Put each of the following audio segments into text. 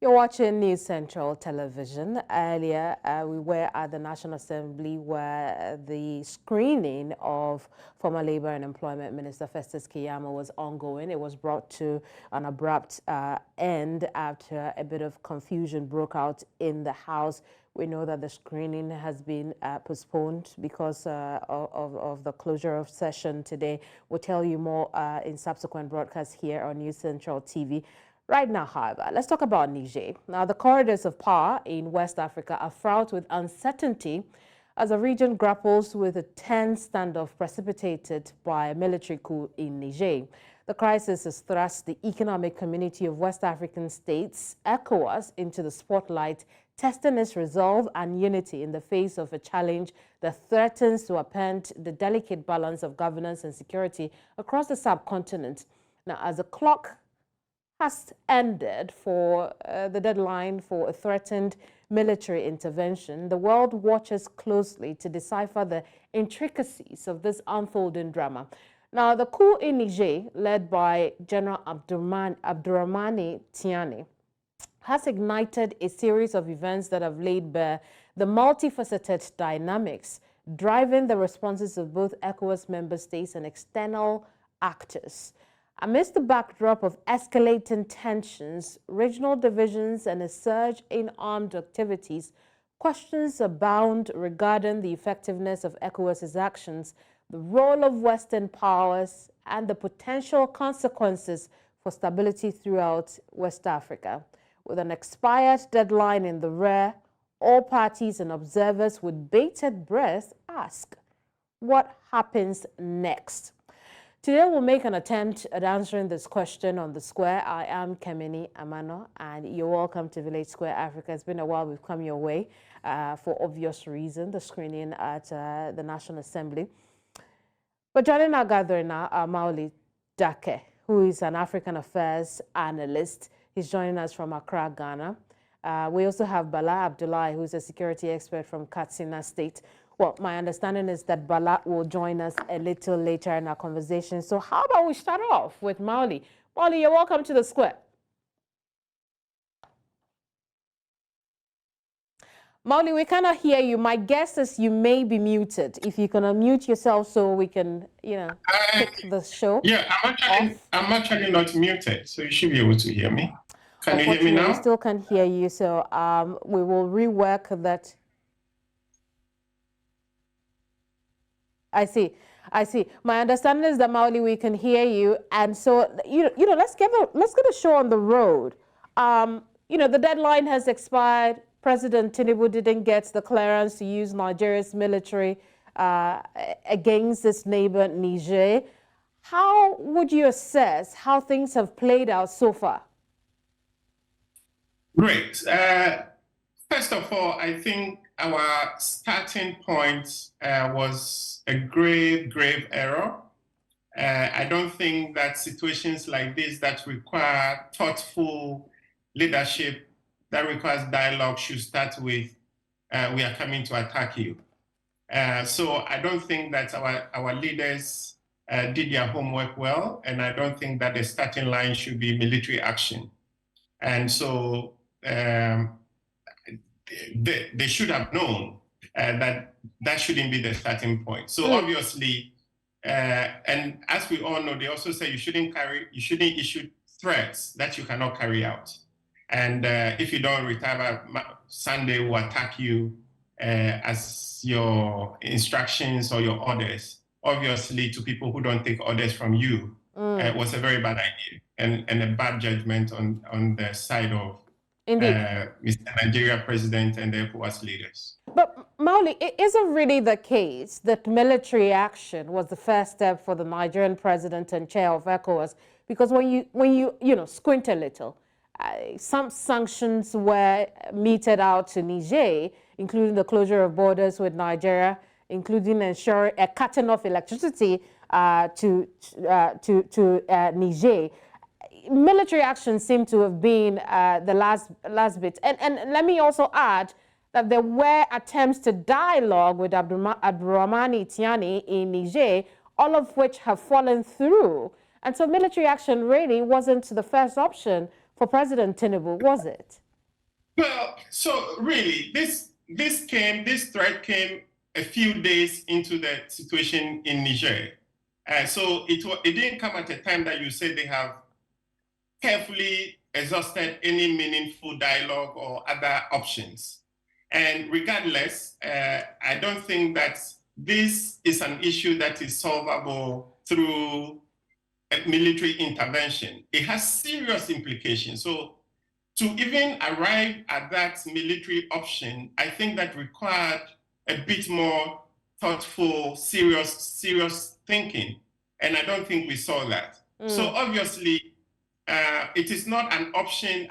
You're watching News Central Television. Earlier, we were at the National Assembly where the screening of former Labour and Employment Minister Festus Keyamo was ongoing. It was brought to an abrupt end after a bit of confusion broke out in the House. We know that the screening has been postponed because of the closure of session today. We'll tell you more in subsequent broadcasts here on News Central TV. Right now, however, let's talk about Niger. Now, the corridors of power in West Africa are fraught with uncertainty as the region grapples with a tense standoff precipitated by a military coup in Niger. The crisis has thrust the Economic Community of West African States, ECOWAS, into the spotlight, testing its resolve and unity in the face of a challenge that threatens to upend the delicate balance of governance and security across the subcontinent. Now, as the clock has ended for the deadline for a threatened military intervention, the world watches closely to decipher the intricacies of this unfolding drama. Now, the coup in Niger, led by General Abdourahmane Tchiani, has ignited a series of events that have laid bare the multifaceted dynamics driving the responses of both ECOWAS member states and external actors. Amidst the backdrop of escalating tensions, regional divisions, and a surge in armed activities, questions abound regarding the effectiveness of ECOWAS's actions, the role of Western powers, and the potential consequences for stability throughout West Africa. With an expired deadline in the rear, all parties and observers with bated breath ask, what happens next? Today, we'll make an attempt at answering this question on The Square. I am Kemini Amano, and you're welcome to Village Square Africa. It's been a while we've come your way for obvious reason, the screening at the National Assembly. But joining our gathering now are Mauli Dake, who is an African affairs analyst. He's joining us from Accra, Ghana. We also have Bala Abdullahi, who's a security expert from Katsina State. Well, my understanding is that Bala will join us a little later in our conversation. So how about we start off with Mauli? Mauli, you're welcome to The Square. Mauli, we cannot hear you. My guess is you may be muted. If you can unmute yourself so we can, kick the show. Yeah, I'm actually not muted, so you should be able to hear me. Can you hear me now? We still can't hear you, so we will rework that. I see. My understanding is that, Mauli, we can hear you, and so let's get a show on the road. The deadline has expired. President Tinubu didn't get the clearance to use Nigeria's military against its neighbor Niger. How would you assess how things have played out so far? Great. First of all, I think our starting point was a grave error. I don't think that situations like this that require thoughtful leadership, that requires dialogue, should start with, we are coming to attack you. So I don't think that our leaders did their homework well, and I don't think that the starting line should be military action. And so they should have known that shouldn't be the starting point. So obviously, and as we all know, they also say you shouldn't issue threats that you cannot carry out. And if you don't retire by Sunday, we'll attack you as your instructions or your orders. Obviously, to people who don't take orders from you, it was a very bad idea and a bad judgment on the side of Mr. Nigeria president and the ECOWAS leaders. But Mauli, is it really the case that military action was the first step for the Nigerian president and chair of ECOWAS? Because when you squint a little, some sanctions were meted out to Niger, including the closure of borders with Nigeria, including ensuring cutting off electricity to Niger. Military action seemed to have been the last bit. And let me also add that there were attempts to dialogue with Abdourahmane Tchiani in Niger, all of which have fallen through. And so military action really wasn't the first option for President Tinubu, was it? Well, so really, this threat came a few days into the situation in Niger. So it didn't come at a time that you said they have carefully exhausted any meaningful dialogue or other options. And regardless, I don't think that this is an issue that is solvable through a military intervention. It has serious implications. So to even arrive at that military option, I think that required a bit more thoughtful, serious thinking. And I don't think we saw that. So obviously, it is not an option.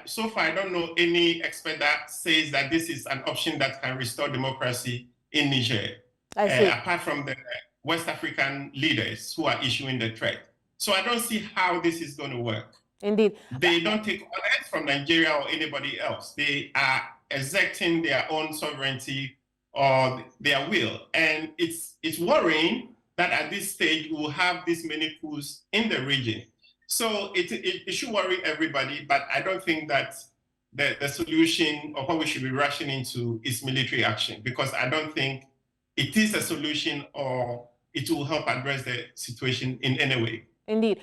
So far, I don't know any expert that says that this is an option that can restore democracy in Niger, apart from the West African leaders who are issuing the threat. So I don't see how this is going to work. Indeed. They don't take orders from Nigeria or anybody else. They are exerting their own sovereignty or their will. And it's worrying that at this stage, we will have this many coups in the region. So it should worry everybody, but I don't think that the solution or what we should be rushing into is military action, because I don't think it is a solution or it will help address the situation in any way. Indeed.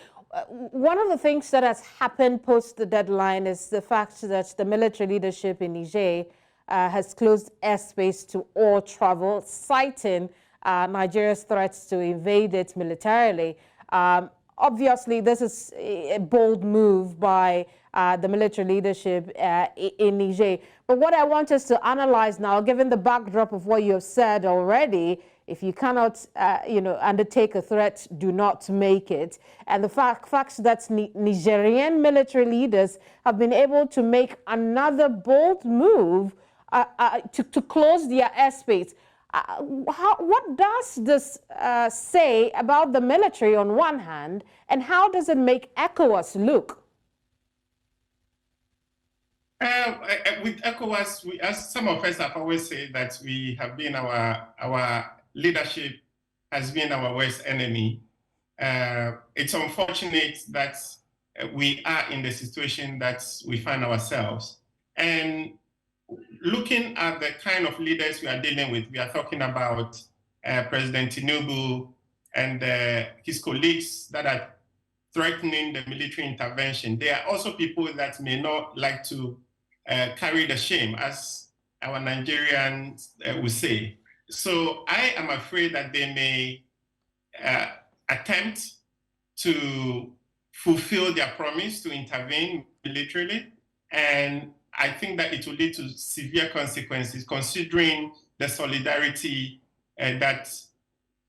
One of the things that has happened post the deadline is the fact that the military leadership in Niger has closed airspace to all travel, citing Nigeria's threats to invade it militarily. Obviously, this is a bold move by the military leadership in Niger. But what I want us to analyze now, given the backdrop of what you have said already, if you cannot, undertake a threat, do not make it. And the fact that Nigerian military leaders have been able to make another bold move to close their airspace. What does this say about the military on one hand, and how does it make ECOWAS look? With ECOWAS, as some of us have always said, that we have been our leadership has been our worst enemy. It's unfortunate that we are in the situation that we find ourselves. And looking at the kind of leaders we are dealing with, we are talking about President Tinubu and his colleagues that are threatening the military intervention. There are also people that may not like to carry the shame, as our Nigerians would say. So I am afraid that they may attempt to fulfill their promise to intervene militarily. And I think that it will lead to severe consequences, considering the solidarity that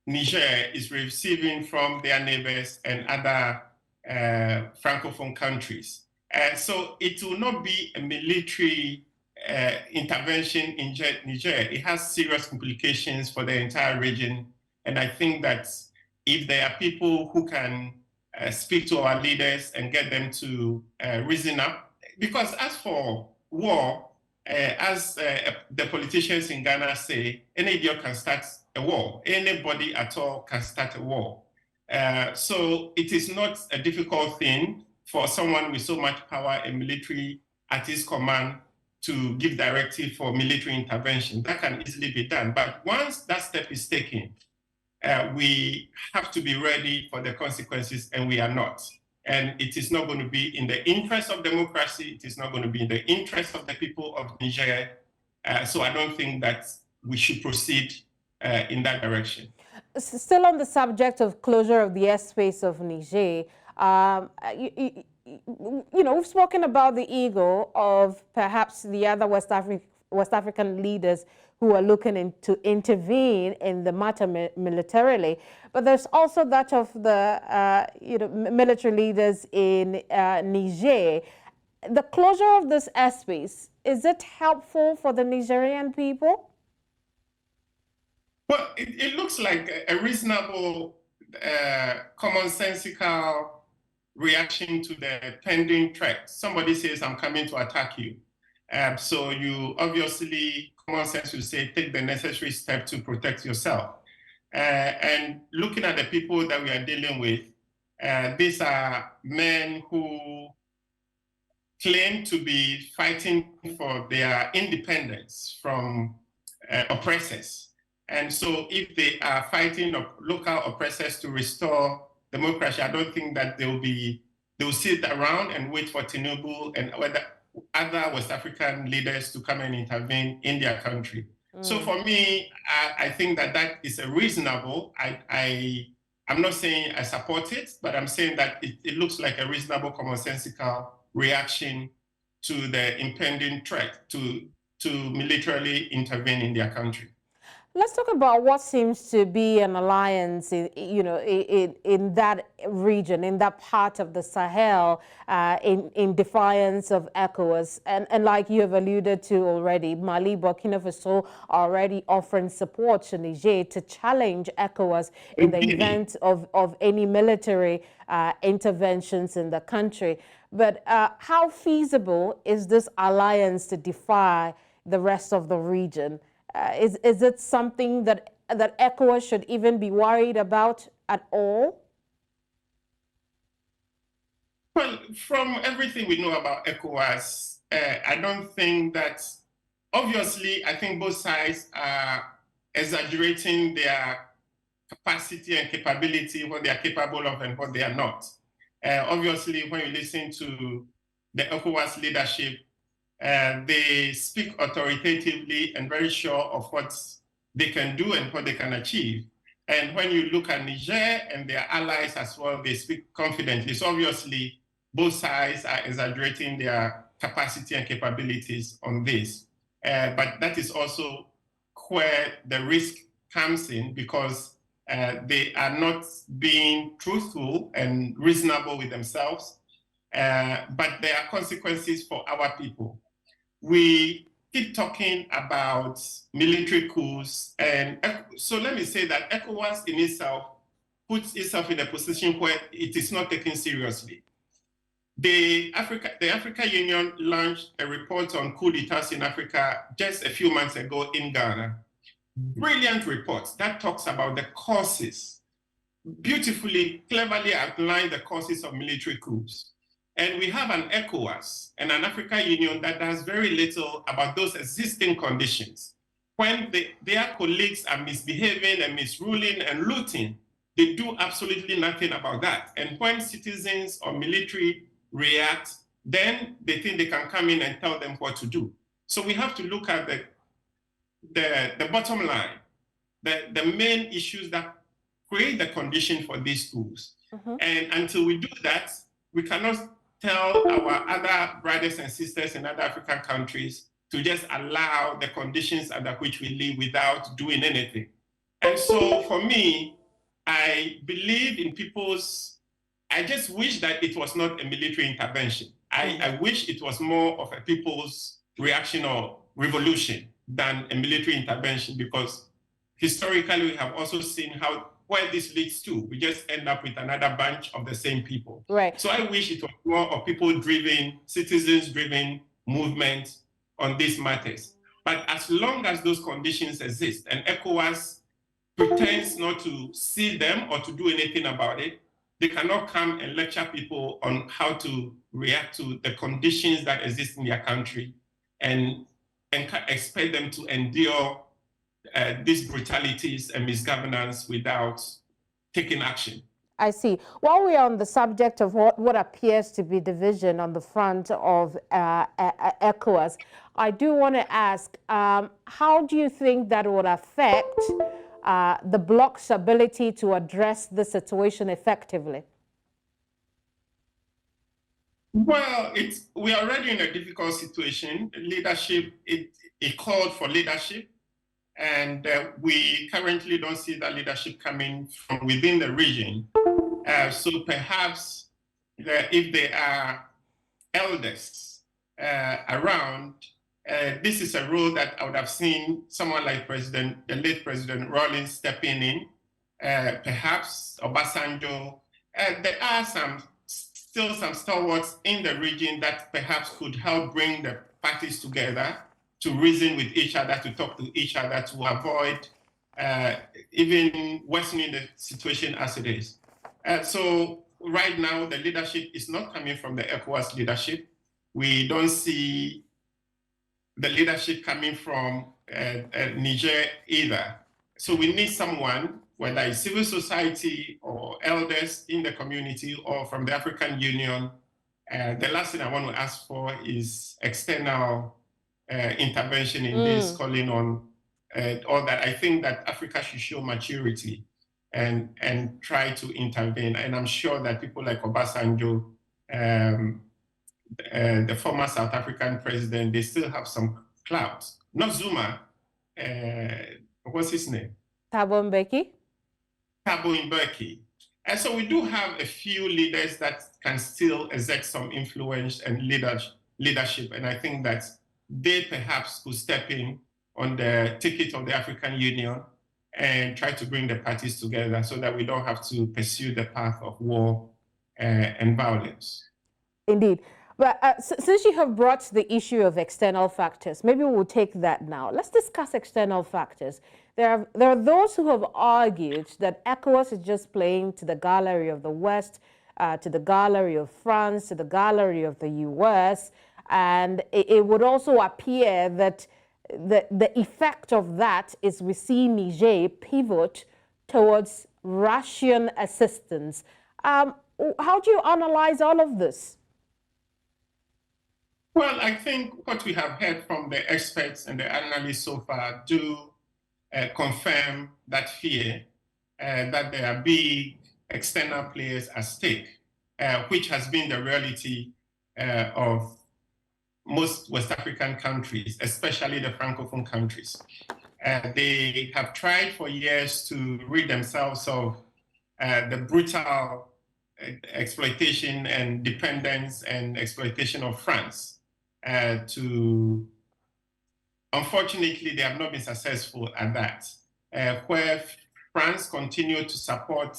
Niger is receiving from their neighbors and other Francophone countries. So it will not be a military intervention in Niger. It has serious implications for the entire region. And I think that if there are people who can speak to our leaders and get them to reason up, because as for war, as the politicians in Ghana say, any idiot can start a war. Anybody at all can start a war. So it is not a difficult thing for someone with so much power and military at his command to give directive for military intervention. That can easily be done. But once that step is taken, we have to be ready for the consequences, and we are not. And it is not going to be in the interest of democracy. It is not going to be in the interest of the people of Niger. So I don't think that we should proceed in that direction. Still on the subject of closure of the airspace of Niger, we've spoken about the ego of perhaps the other West African leaders who are looking to intervene in the matter militarily. But there's also that of the military leaders in Niger. The closure of this airspace, is it helpful for the Nigerian people? Well, it looks like a reasonable, commonsensical reaction to the pending threat. Somebody says, I'm coming to attack you. So you obviously, common sense would say, take the necessary step to protect yourself. And looking at the people that we are dealing with, these are men who claim to be fighting for their independence from oppressors. And so if they are fighting local oppressors to restore democracy, I don't think that they'll sit around and wait for Tinubu and other West African leaders to come and intervene in their country. So for me, I think that is a reasonable, I'm not saying I support it, but I'm saying that it looks like a reasonable, commonsensical reaction to the impending threat to militarily intervene in their country. Let's talk about what seems to be an alliance, in that region, in that part of the Sahel, in defiance of ECOWAS. And like you have alluded to already, Mali, Burkina Faso are already offering support to Niger to challenge ECOWAS in the event of any military interventions in the country. But how feasible is this alliance to defy the rest of the region? Is it something that ECOWAS should even be worried about at all? Well, from everything we know about ECOWAS, I don't think that, obviously, I think both sides are exaggerating their capacity and capability, what they are capable of and what they are not. Obviously, when you listen to the ECOWAS leadership, they speak authoritatively and very sure of what they can do and what they can achieve. And when you look at Niger and their allies as well, they speak confidently. So obviously, both sides are exaggerating their capacity and capabilities on this. But that is also where the risk comes in, because they are not being truthful and reasonable with themselves. But there are consequences for our people. We keep talking about military coups, and so let me say that ECOWAS in itself puts itself in a position where it is not taken seriously. The African Union launched a report on coup d'etats in Africa just a few months ago in Ghana. Brilliant report that talks about the causes, beautifully, cleverly outline the causes of military coups. And we have an ECOWAS and an African Union that does very little about those existing conditions. When their colleagues are misbehaving and misruling and looting, they do absolutely nothing about that. And when citizens or military react, then they think they can come in and tell them what to do. So we have to look at the bottom line, the main issues that create the condition for these coups. And until we do that, we cannot tell our other brothers and sisters in other African countries to just allow the conditions under which we live without doing anything. And so for me, I believe in I just wish that it was not a military intervention. I wish it was more of a people's reaction or revolution than a military intervention, because historically we have also seen where this leads to. We just end up with another bunch of the same people. Right. So I wish it was more of people-driven, citizens-driven movement on these matters. But as long as those conditions exist and ECOWAS pretends not to see them or to do anything about it, they cannot come and lecture people on how to react to the conditions that exist in their country and expect them to endure these brutalities and misgovernance without taking action. I see. While we are on the subject of what appears to be division on the front of ECOWAS, I do want to ask, how do you think that would affect the bloc's ability to address the situation effectively? Well, we are already in a difficult situation. Leadership, it called for leadership. And we currently don't see that leadership coming from within the region. So perhaps if there are elders around, this is a role that I would have seen someone like the late President Rawlings stepping in, perhaps Obasanjo. There are still some stalwarts in the region that perhaps could help bring the parties together, to reason with each other, to talk to each other, to avoid even worsening the situation as it is. So right now, the leadership is not coming from the ECOWAS leadership. We don't see the leadership coming from Niger either. So we need someone, whether it's civil society or elders in the community or from the African Union. The last thing I want to ask for is external intervention in this, calling on all that. I think that Africa should show maturity and try to intervene. And I'm sure that people like Obasanjo, the former South African president, they still have some clout. Not Zuma, what's his name? Thabo Mbeki. Thabo Mbeki. And so we do have a few leaders that can still exert some influence and leadership. And I think that they perhaps could step in on the ticket of the African Union and try to bring the parties together so that we don't have to pursue the path of war and violence. Indeed. But since you have brought the issue of external factors, maybe we'll take that now. Let's discuss external factors. There are those who have argued that ECOWAS is just playing to the gallery of the West, to the gallery of France, to the gallery of the US, and it would also appear that the effect of that is we see Niger pivot towards Russian assistance. How do you analyze all of this? Well, I think what we have heard from the experts and the analysts so far do confirm that fear that there are big external players at stake, which has been the reality of most West African countries, especially the Francophone countries. They have tried for years to rid themselves of the brutal exploitation and dependence and exploitation of France. Unfortunately, they have not been successful at that. Where France continued to support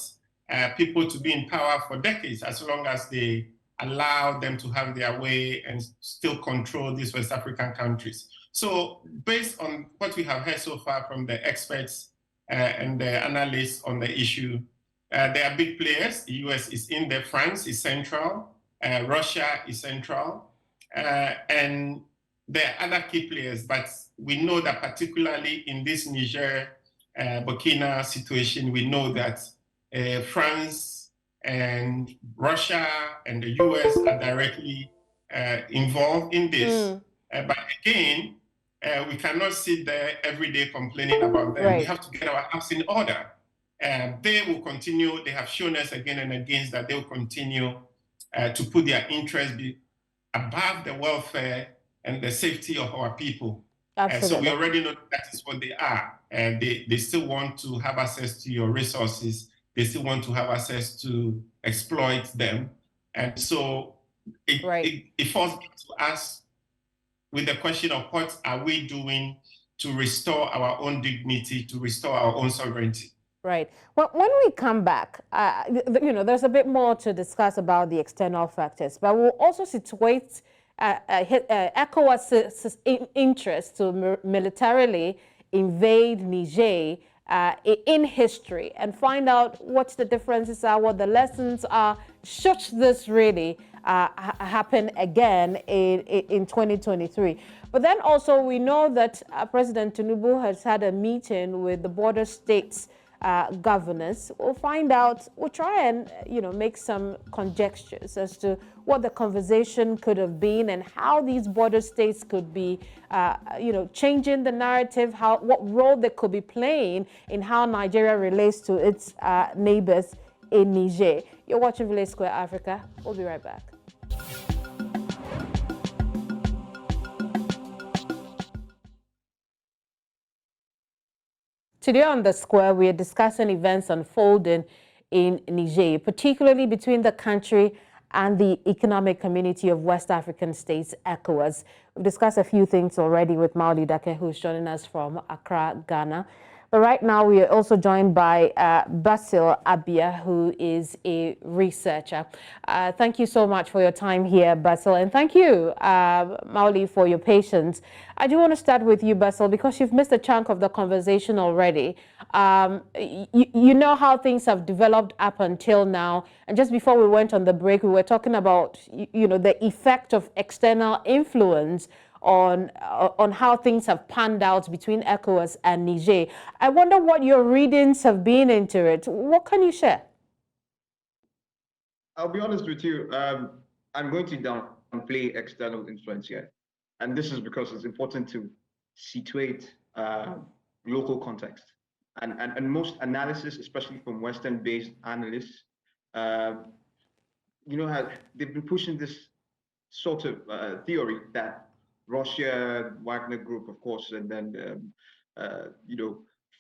people to be in power for decades, as long as they allow them to have their way and still control these West African countries. So based on what we have heard so far from the experts and the analysts on the issue, there are big players. The US is in there, France is central, Russia is central, and there are other key players, but we know that particularly in this Niger, Burkina situation, we know that France and Russia and the US are directly involved in this. But again, we cannot sit there every day complaining about them. Right. We have to get our house in order. They will continue, they have shown us again and again that they will continue to put their interests above the welfare and the safety of our people. So we already know that is what they are. And they still want to have access to your resources. They still want to have access to exploit them. And so it falls back to us with the question of what are we doing to restore our own dignity, to restore our own sovereignty. Right. Well, when we come back, there's a bit more to discuss about the external factors, but we'll also situate ECOWAS' interest to militarily invade Niger in history and find out what the differences are, what the lessons are, should this really happen again in 2023. But then also we know that President Tinubu has had a meeting with the border states governors. We'll find out, we'll try and, make some conjectures as to what the conversation could have been and how these border states could be, changing the narrative, what role they could be playing in how Nigeria relates to its neighbors in Niger. You're watching Village Square Africa. We'll be right back. Today on The Square, we are discussing events unfolding in Niger, particularly between the country and the Economic Community of West African States, ECOWAS. We've discussed a few things already with Maoli Dake, who's joining us from Accra, Ghana. But right now, we are also joined by Basil Abia, who is a researcher. Thank you so much for your time here, Basil, and thank you, Mauli, for your patience. I do want to start with you, Basil, because you've missed a chunk of the conversation already. You know how things have developed up until now, and just before we went on the break, we were talking about, the effect of external influence on how things have panned out between ECOWAS and Niger. I wonder what your readings have been into it. What can you share? I'll be honest with you. I'm going to downplay external influence here. And this is because it's important to situate local context. And most analysis, especially from Western-based analysts, they've been pushing this sort of theory that Russia, Wagner Group, of course, and then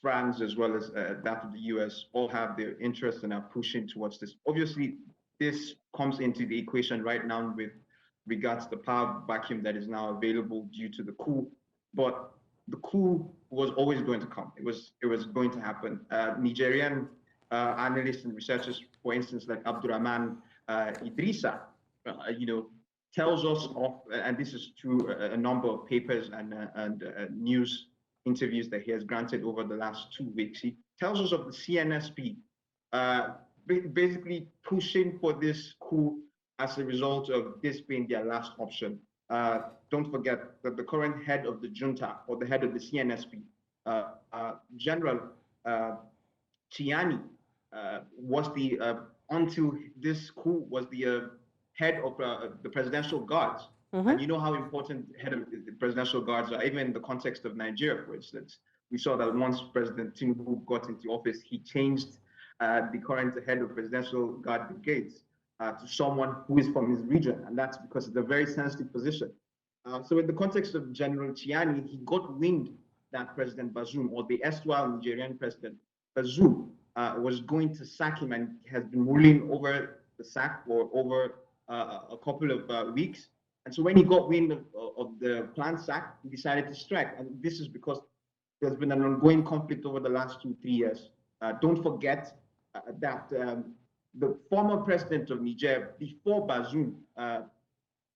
France, as well as that of the US, all have their interests and are pushing towards this. Obviously, this comes into the equation right now with regards to the power vacuum that is now available due to the coup. But the coup was always going to come. It was going to happen. Nigerian analysts and researchers, for instance, like Abdourahmane Idrissa, tells us of, and this is through a number of papers and news interviews that he has granted over the last 2 weeks. He tells us of the CNSP basically pushing for this coup as a result of this being their last option. Don't forget that the current head of the junta, or the head of the CNSP, General Tchiani, was until this coup, was the head of the presidential guards. Mm-hmm. And you know how important head of the presidential guards are, even in the context of Nigeria, for instance. We saw that once President Tinubu got into office, he changed the current head of presidential guard brigades to someone who is from his region, and that's because it's a very sensitive position. So in the context of General Tchiani, he got wind that President Bazoum, or the erstwhile Nigerian President Bazoum, was going to sack him, and has been ruling over the sack for over a couple of weeks. And so when he got wind of the planned sack, he decided to strike. And this is because there's been an ongoing conflict over the last 2-3 years. Don't forget that the former president of Niger, before Bazoum,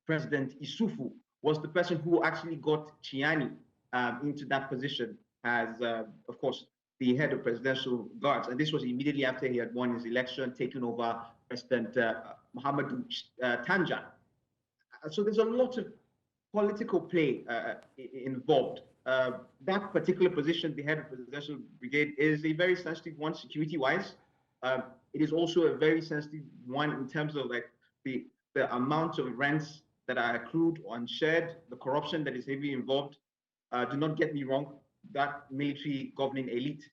President Issoufou, was the person who actually got Tchiani into that position as, of course, the head of presidential guards. And this was immediately after he had won his election, taken over President Mohamedou Tanja. So there's a lot of political play involved. That particular position, the head of the presidential brigade, is a very sensitive one security-wise. It is also a very sensitive one in terms of like the amount of rents that are accrued or unshared, the corruption that is heavily involved. Do not get me wrong, that military governing elite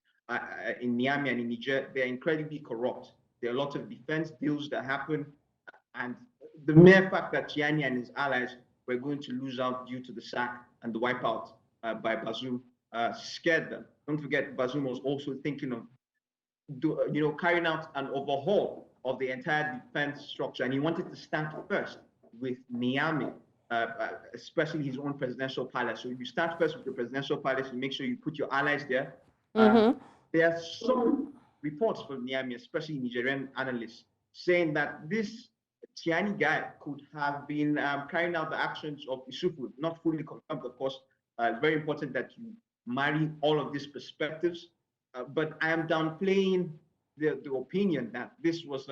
in Niamey and in Niger, they're incredibly corrupt. There are a lot of defense deals that happen, and the mere fact that Tchiani and his allies were going to lose out due to the sack and the wipeout by Bazoum scared them. Don't forget, Bazoum was also thinking of carrying out an overhaul of the entire defense structure, and he wanted to start first with Niamey, especially his own presidential palace. So if you start first with the presidential palace, you make sure you put your allies there. Mm-hmm. There are some reports from Niamey, especially Nigerian analysts, saying that this Tchiani guy could have been carrying out the actions of Issoufou, not fully confirmed, of course. It's very important that you marry all of these perspectives. But I am downplaying the opinion that this was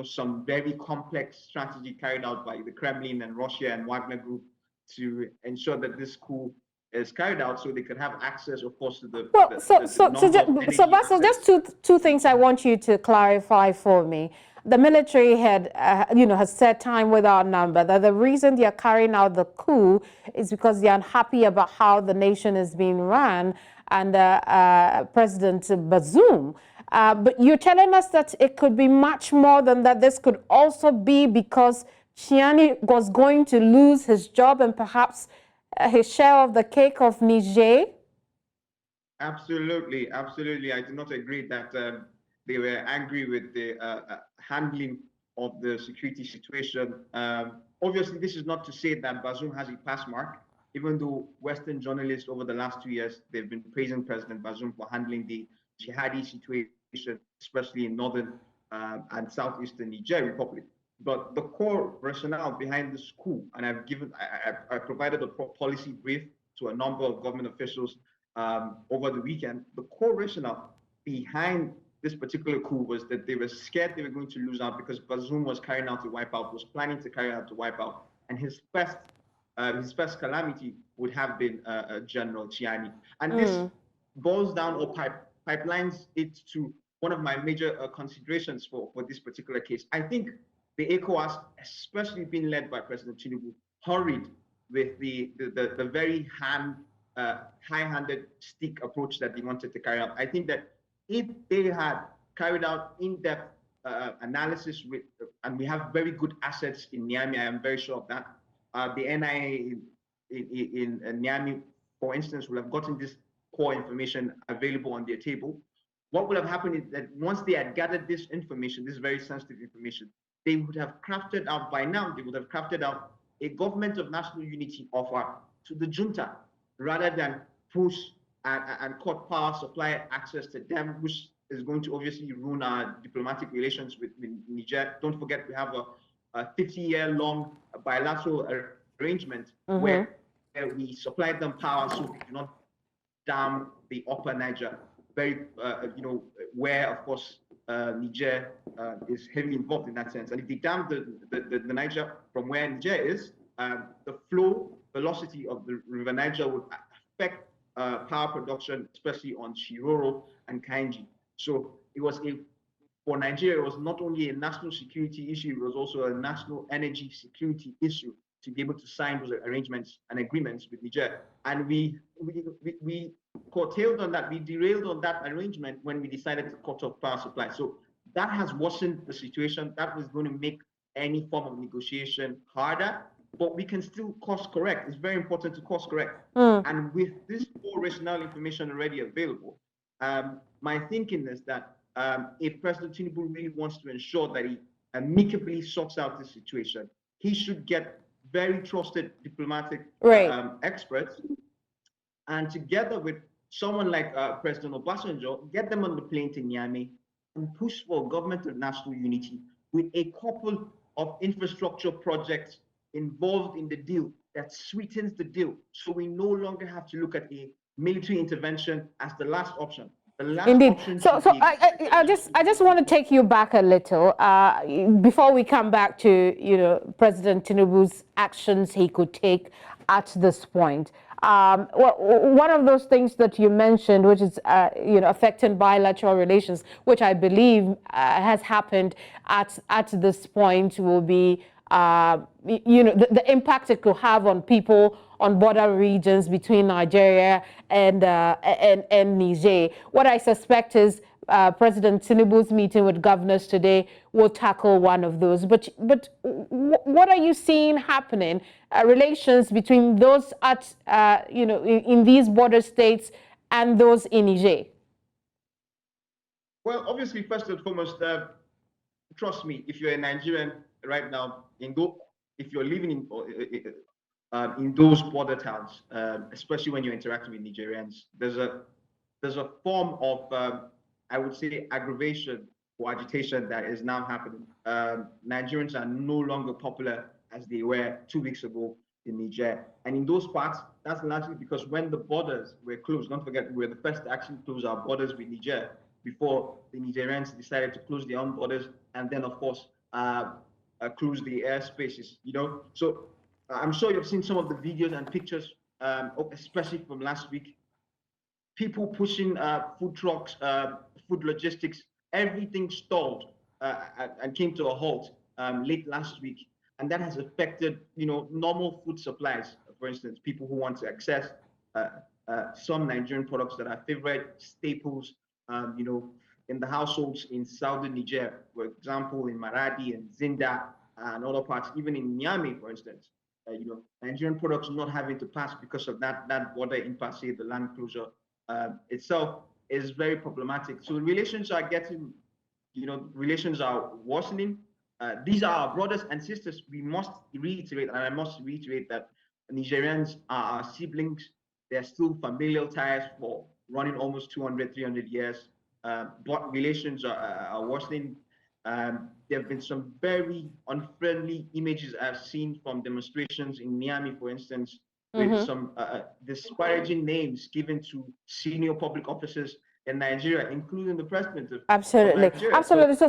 some very complex strategy carried out by the Kremlin and Russia and Wagner Group to ensure that this coup is carried out, so they could have access, of course, to the So Basil, just two things I want you to clarify for me. The military has said time without number that the reason they are carrying out the coup is because they are unhappy about how the nation is being run under President Bazoum. But you're telling us that it could be much more than that. This could also be because Tchiani was going to lose his job and perhaps his share of the cake of Niger? Absolutely, absolutely. I do not agree that they were angry with the handling of the security situation. Obviously, this is not to say that Bazoum has a pass mark. even though Western journalists over the last 2 years, they've been praising President Bazoum for handling the jihadi situation, especially in northern and southeastern Niger Republic. But the core rationale behind this coup, and I provided a policy brief to a number of government officials over the weekend. The core rationale behind this particular coup was that they were scared they were going to lose out because Bazoum was carrying out a wipeout, was planning to carry out a wipeout, and his first calamity would have been General Tchiani. And this boils down or pipelines it to one of my major considerations for this particular case. I think the ECOWAS, especially being led by President Tinubu, hurried with the very high-handed stick approach that they wanted to carry out. I think that if they had carried out in-depth analysis and we have very good assets in Niamey, I am very sure of that. The NIA in Niamey, for instance, will have gotten this core information available on their table. What would have happened is that once they had gathered this information, this very sensitive information, they would have crafted out by now, they would have crafted out a government of national unity offer to the junta rather than push and cut power supply access to them, which is going to obviously ruin our diplomatic relations with Niger. Don't forget, we have a 50-year-long bilateral arrangement where we supply them power so we do not dam the upper Niger, where, of course, Niger is heavily involved in that sense. And if they dam the Niger from where Niger is, the flow velocity of the River Niger would affect power production, especially on Shiroro and Kainji. So it was for Nigeria, it was not only a national security issue, it was also a national energy security issue to be able to sign those arrangements and agreements with Niger. And we curtailed on that, we derailed on that arrangement when we decided to cut off power supply. So that has worsened the situation. That was going to make any form of negotiation harder, but we can still course correct. It's very important to course correct. And with this full rationale information already available, my thinking is that if President Tinubu really wants to ensure that he amicably sorts out the situation, he should get very trusted diplomatic experts, and together with someone like President Obasanjo, get them on the plane to Niamey and push for a government of national unity with a couple of infrastructure projects involved in the deal that sweetens the deal, so we no longer have to look at a military intervention as the last option. Indeed. So I just want to take you back a little before we come back to President Tinubu's actions he could take at this point. One of those things that you mentioned, which is affecting bilateral relations, which I believe has happened at this point, will be the impact it could have on people on border regions between Nigeria and Niger. What I suspect is President Tinubu's meeting with governors today will tackle one of those. But what are you seeing happening? Relations between those at in these border states and those in Niger? Well, obviously, first and foremost, trust me, if you're a Nigerian right now, if you're living in those border towns, especially when you're interacting with Nigerians, there's a form of I would say aggravation or agitation that is now happening. Nigerians are no longer popular as they were 2 weeks ago in Niger, and in those parts, that's largely because when the borders were closed, don't forget we were the first to actually close our borders with Niger before the Nigerians decided to close their own borders, and then of course close the airspaces. So I'm sure you've seen some of the videos and pictures, especially from last week. People pushing food trucks, food logistics, everything stalled and came to a halt late last week, and that has affected normal food supplies. For instance, people who want to access some Nigerian products that are favorite staples, in the households in southern Niger, for example, in Maradi and Zinda and other parts, even in Niamey, for instance. Nigerian products not having to pass because of that border impasse, the land closure itself is very problematic. So relations are relations are worsening. These are our brothers and sisters. We must reiterate, and I must reiterate that Nigerians are our siblings. They're still familial ties for running almost 200, 300 years. But relations are worsening. There have been some very unfriendly images I've seen from demonstrations in Miami, for instance, with some disparaging names given to senior public officers in Nigeria, including the president of Nigeria. Absolutely. So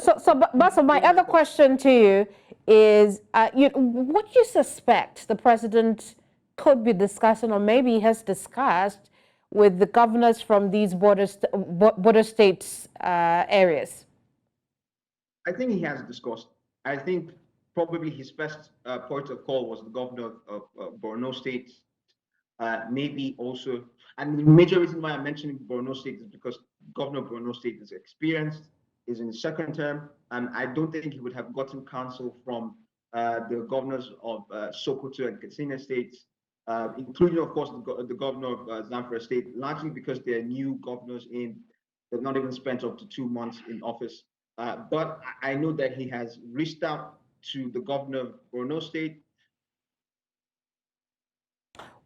Bassel, my other question to you is, what do you suspect the president could be discussing, or maybe has discussed, with the governors from these border states areas? I think he has discussed. I think probably his first port of call was the governor of Borno State. Maybe also, and the major reason why I'm mentioning Borno State is because Governor of Borno State is experienced, is in his second term, and I don't think he would have gotten counsel from the governors of Sokoto and Katsina states, including, of course, the governor of Zamfara State, largely because they're new governors they've not even spent up to 2 months in office. But I know that he has reached out to the governor of Borno State.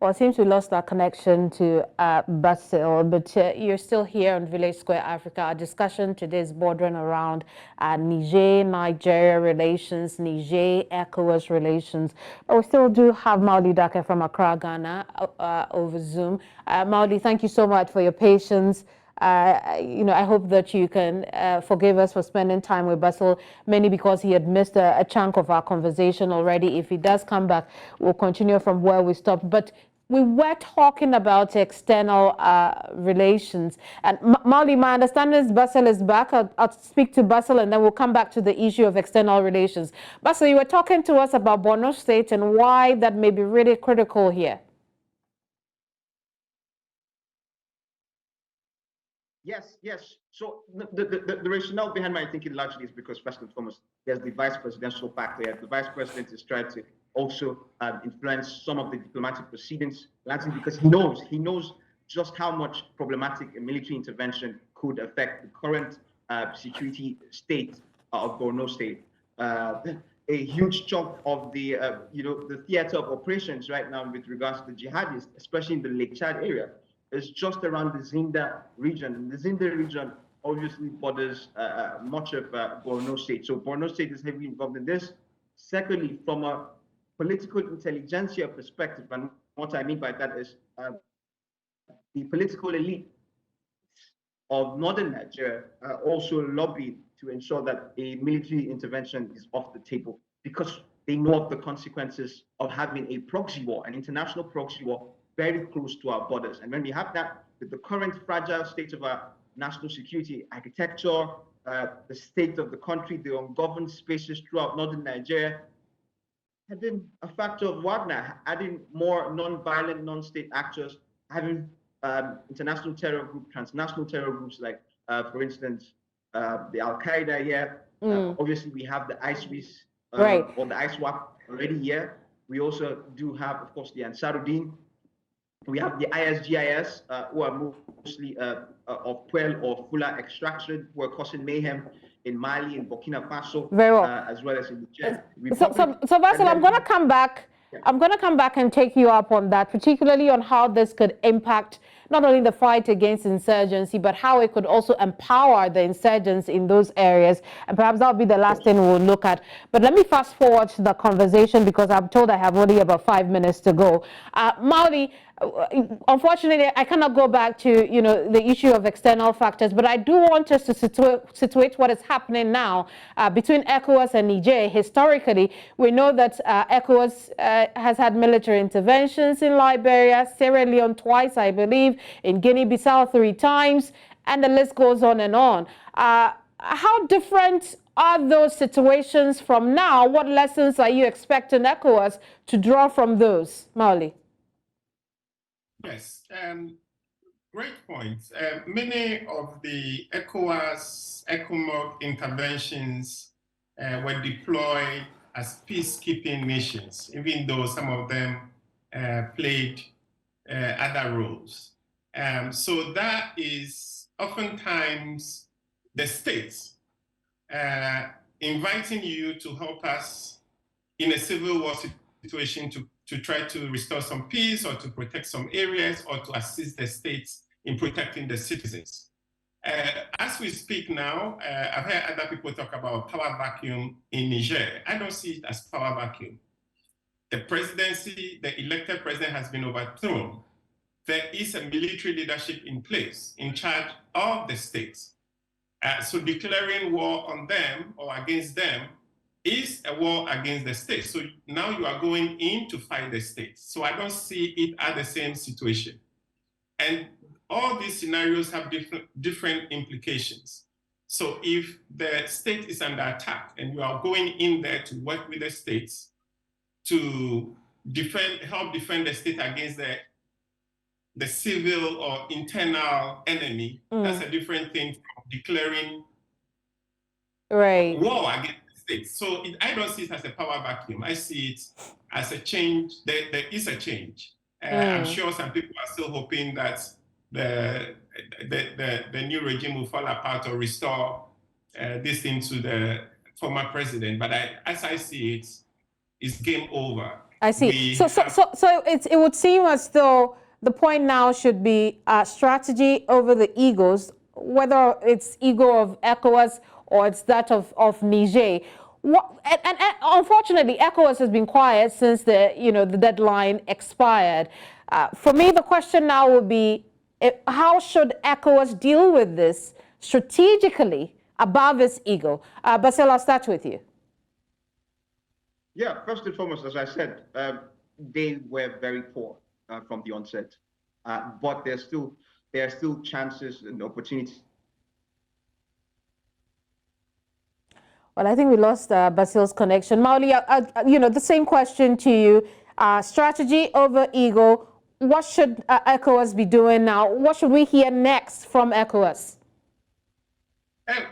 Well, it seems we lost our connection to Bassel, but you're still here on Village Square Africa. Our discussion today is bordering around Niger-Nigeria relations, Niger-ECOWAS relations. But we still do have Mauli Dake from Accra, Ghana, over Zoom. Mauli, thank you so much for your patience. I hope that you can forgive us for spending time with Bassel, mainly because he had missed a chunk of our conversation already. If he does come back, we'll continue from where we stopped. But we were talking about external relations. And Mauli, my understanding is Bassel is back. I'll speak to Bassel and then we'll come back to the issue of external relations. Bassel, you were talking to us about Borno State and why that may be really critical here. Yes. So the rationale behind my thinking largely is because, first and foremost, there's the vice presidential factor. The vice president is trying to also influence some of the diplomatic proceedings, largely because he knows just how much problematic a military intervention could affect the current security state of Borno State. A huge chunk of the the theater of operations right now with regards to the jihadists, especially in the Lake Chad area, is just around the Zinda region. And the Zinda region obviously borders much of Borno State. So Borno State is heavily involved in this. Secondly, from a political intelligentsia perspective, and what I mean by that is the political elite of northern Nigeria also lobbied to ensure that a military intervention is off the table because they know of the consequences of having a proxy war, an international proxy war, very close to our borders. And when we have that, with the current fragile state of our national security architecture, the state of the country, the ungoverned spaces throughout northern Nigeria, having a factor of Wagner, adding more non-violent, non-state actors, having international terror groups, transnational terror groups like, for instance, the Al-Qaeda here. Obviously, we have the ISWIS or the ISWAP already here. We also do have, of course, the Ansaruddin. We have the ISGIS, who are mostly of Pearl or Fula extraction, who are causing mayhem in Mali and Burkina Faso, as well as in Niger. So Bassel, I'm going to come back. Yeah. I'm going to come back and take you up on that, particularly on how this could impact not only the fight against insurgency, but how it could also empower the insurgents in those areas. And perhaps that'll be the last thing we'll look at. But let me fast forward to the conversation because I'm told I have only about 5 minutes to go. Mauli, unfortunately, I cannot go back to the issue of external factors, but I do want us to situate what is happening now between ECOWAS and Niger. Historically, we know that ECOWAS has had military interventions in Liberia, Sierra Leone twice, I believe, in Guinea-Bissau 3 times, and the list goes on and on. How different are those situations from now? What lessons are you expecting ECOWAS to draw from those, Mauli? Yes, great points. Many of the ECOWAS interventions were deployed as peacekeeping missions, even though some of them played other roles. So that is oftentimes the states inviting you to help us in a civil war situation to to try to restore some peace or to protect some areas or to assist the states in protecting the citizens. As we speak now, I've heard other people talk about power vacuum in Niger. I don't see it as power vacuum. The presidency, the elected president has been overthrown. There is a military leadership in place in charge of the states. So declaring war on them or against them is a war against the state. So now you are going in to fight the state. So I don't see it as the same situation. And all these scenarios have different implications. So if the state is under attack and you are going in there to work with the states to help defend the state against the civil or internal enemy, that's a different thing from declaring war against the state. So I don't see it as a power vacuum. I see it as a change. There is a change. I'm sure some people are still hoping that the new regime will fall apart or restore this thing to the former president. But as I see it, it's game over. I see. So it would seem as though the point now should be strategy over the egos, whether it's ego of ECOWAS or it's that of Niger. And unfortunately, ECOWAS has been quiet since the deadline expired. For me, the question now would be, how should ECOWAS deal with this strategically above its ego? Basil, I'll start with you. Yeah, first and foremost, as I said, they were very poor from the onset, but there are still chances and opportunities. Well, I think we lost Basil's connection. Mauli, the same question to you. Strategy over ego. What should ECOWAS be doing now? What should we hear next from ECOWAS?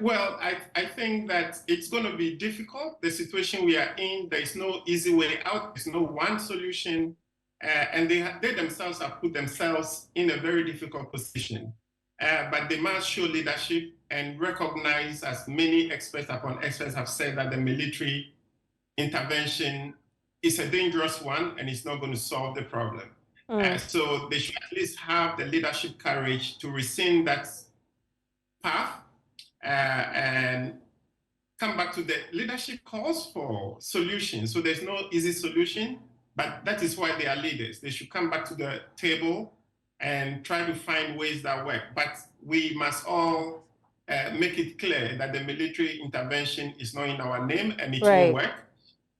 Well, I think that it's going to be difficult. The situation we are in, there is no easy way out. There's no one solution. And they themselves have put themselves in a very difficult position. But they must show leadership and recognize, as many experts upon experts have said, that the military intervention is a dangerous one and it's not going to solve the problem. So they should at least have the leadership courage to rescind that path and come back to the leadership calls for solutions. So there's no easy solution, but that is why they are leaders. They should come back to the table and try to find ways that work. But we must all make it clear that the military intervention is not in our name and it won't work.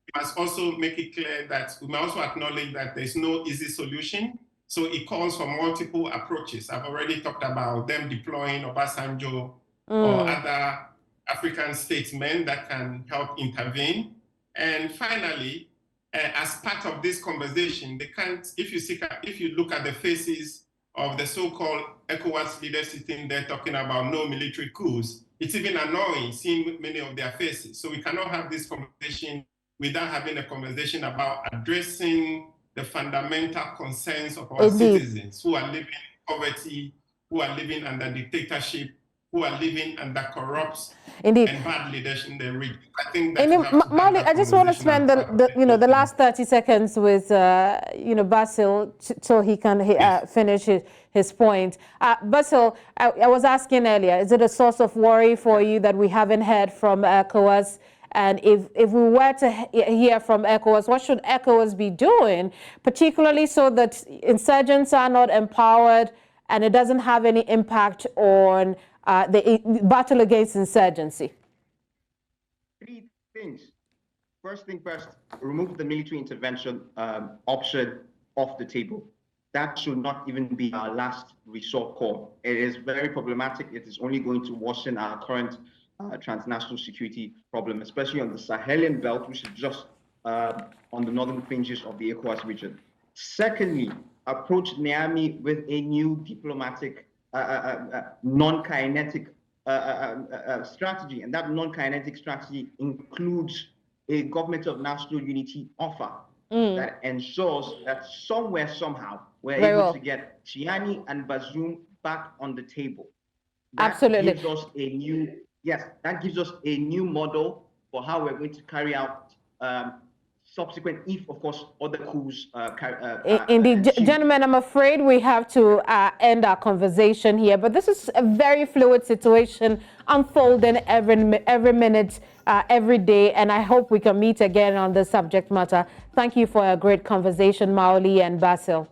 We must also make it clear that we must also acknowledge that there's no easy solution. So it calls for multiple approaches. I've already talked about them deploying Obasanjo or other African statesmen that can help intervene. And finally, as part of this conversation, they can't, if you look at the faces of the so-called ECOWAS leaders sitting there talking about no military coups, it's even annoying seeing many of their faces. So we cannot have this conversation without having a conversation about addressing the fundamental concerns of our citizens who are living in poverty, who are living under dictatorship, who are living under corrupt and bad leadership in the region. I think that Mauli, I just want to spend the last 30 seconds with Basil so he can finish his point. Basil, I was asking earlier, is it a source of worry for you that we haven't heard from ECOWAS? And if we were to hear from ECOWAS, what should ECOWAS be doing, particularly so that insurgents are not empowered and it doesn't have any impact on the battle against insurgency? Three things. First thing first, remove the military intervention option off the table. That should not even be our last resort call. It is very problematic. It is only going to worsen our current transnational security problem, especially on the Sahelian belt, which is just on the northern fringes of the ECOWAS region. Secondly, approach Niamey with a new diplomatic, non-kinetic strategy, and that non-kinetic strategy includes a government of national unity offer that ensures that somewhere, somehow, we're able to get Tchiani and Bazoum back on the table. That gives us a new, that gives us a new model for how we're going to carry out subsequent, if of course other coups. Indeed, gentlemen, I'm afraid we have to end our conversation here, but this is a very fluid situation unfolding every minute, every day, and I hope we can meet again on this subject matter. Thank you for a great conversation, Maoli and Basil.